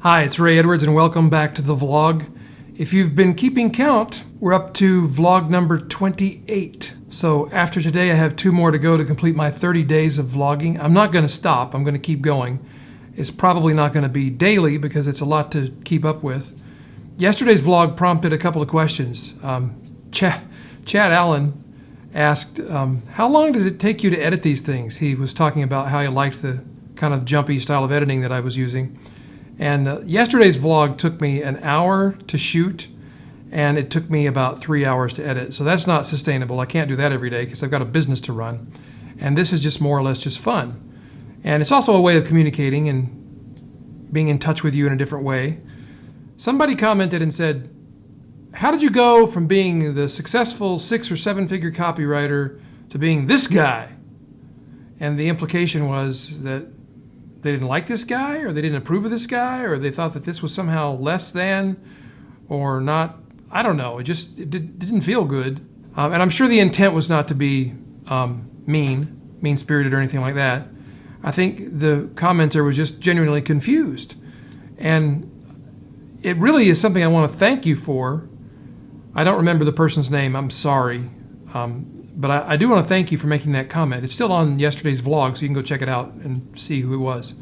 Hi, it's Ray Edwards and welcome back to the vlog. If you've been keeping count, we're up to vlog number 28. So after today, I have 2 more to go to complete my 30 days of vlogging. I'm not going to stop. I'm going to keep going. It's probably not going to be daily because it's a lot to keep up with. Yesterday's vlog prompted a couple of questions. Chad Allen asked, how long does it take you to edit these things? He was talking about how he liked the kind of jumpy style of editing that I was using. And yesterday's vlog took me an hour to shoot, and it took me about 3 hours to edit. So that's not sustainable. I can't do that every day because I've got a business to run. And this is just more or less just fun. And it's also a way of communicating and being in touch with you in a different way. Somebody commented and said, how did you go from being the successful 6- or 7-figure copywriter to being this guy? And the implication was that they didn't like this guy, or they didn't approve of this guy, or they thought that this was somehow less than or not. I don't know. It didn't feel good. And I'm sure the intent was not to be mean-spirited or anything like that. I think the commenter was just genuinely confused. And it really is something I want to thank you for. I don't remember the person's name. I'm sorry. But I do want to thank you for making that comment. It's still on yesterday's vlog, so you can go check it out and see who it was.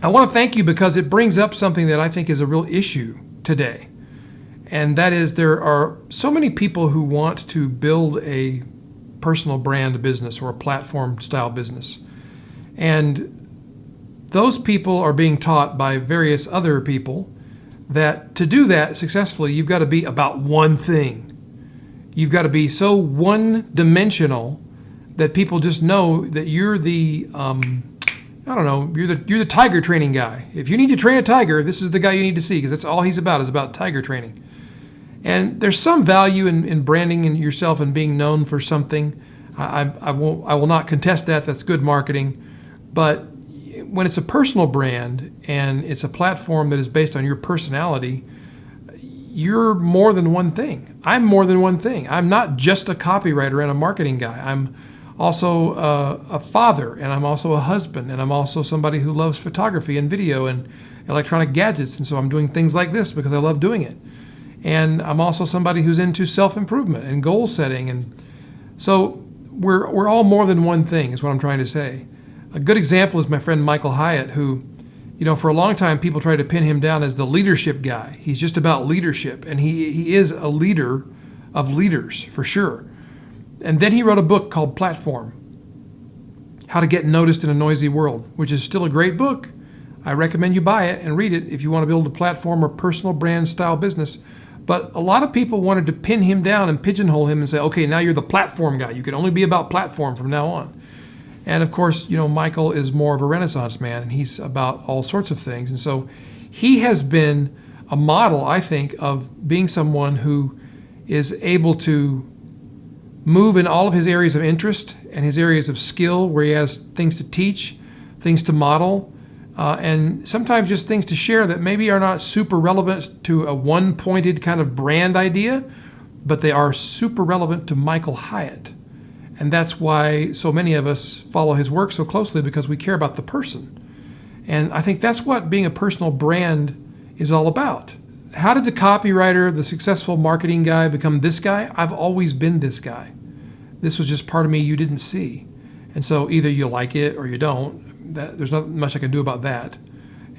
I want to thank you because it brings up something that I think is a real issue today. And that is there are so many people who want to build a personal brand business or a platform style business. And those people are being taught by various other people that to do that successfully, you've got to be about one thing. You've got to be so one-dimensional that people just know that you're the, you're the tiger training guy. If you need to train a tiger, this is the guy you need to see because that's all he's about is about tiger training. And there's some value in branding and yourself and being known for something. I will not contest that. That's good marketing. But when it's a personal brand and it's a platform that is based on your personality, you're more than one thing. I'm more than one thing. I'm not just a copywriter and a marketing guy. I'm also a father, and I'm also a husband, and I'm also somebody who loves photography and video and electronic gadgets, and so I'm doing things like this because I love doing it. And I'm also somebody who's into self-improvement and goal setting, and so we're all more than one thing is what I'm trying to say. A good example is my friend Michael Hyatt, who, for a long time, people tried to pin him down as the leadership guy. He's just about leadership, and he is a leader of leaders, for sure. And then he wrote a book called Platform, How to Get Noticed in a Noisy World, which is still a great book. I recommend you buy it and read it if you want to build a platform or personal brand style business. But a lot of people wanted to pin him down and pigeonhole him and say, okay, now you're the platform guy. You can only be about platform from now on. And of course, Michael is more of a Renaissance man, and he's about all sorts of things. And so he has been a model, I think, of being someone who is able to move in all of his areas of interest and his areas of skill where he has things to teach, things to model, and sometimes just things to share that maybe are not super relevant to a one-pointed kind of brand idea, but they are super relevant to Michael Hyatt. And that's why so many of us follow his work so closely, because we care about the person. And I think that's what being a personal brand is all about. How did the copywriter, the successful marketing guy become this guy? I've always been this guy. This was just part of me you didn't see. And so either you like it or you don't. There's not much I can do about that.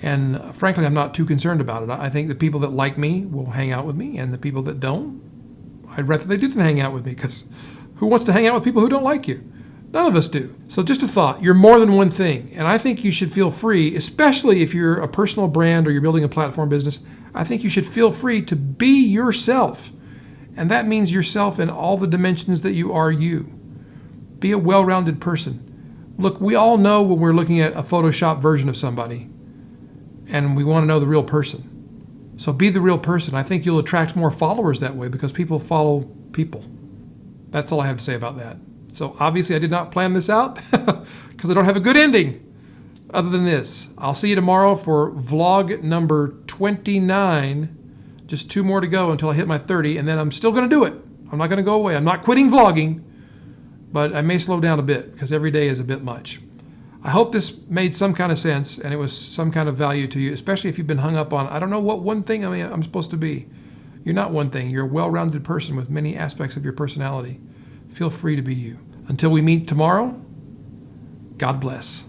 And frankly, I'm not too concerned about it. I think the people that like me will hang out with me, and the people that don't, I'd rather they didn't hang out with me, because who wants to hang out with people who don't like you? None of us do. So just a thought, you're more than one thing. And I think you should feel free, especially if you're a personal brand or you're building a platform business, I think you should feel free to be yourself. And that means yourself in all the dimensions that you are you. Be a well-rounded person. Look, we all know when we're looking at a Photoshop version of somebody, and we want to know the real person. So be the real person. I think you'll attract more followers that way because people follow people. That's all I have to say about that. So obviously I did not plan this out because I don't have a good ending other than this. I'll see you tomorrow for vlog number 29. Just 2 more to go until I hit my 30, and then I'm still going to do it. I'm not going to go away. I'm not quitting vlogging, but I may slow down a bit because every day is a bit much. I hope this made some kind of sense and it was some kind of value to you, especially if you've been hung up on, I don't know what one thing I'm supposed to be. You're not one thing. You're a well-rounded person with many aspects of your personality. Feel free to be you. Until we meet tomorrow, God bless.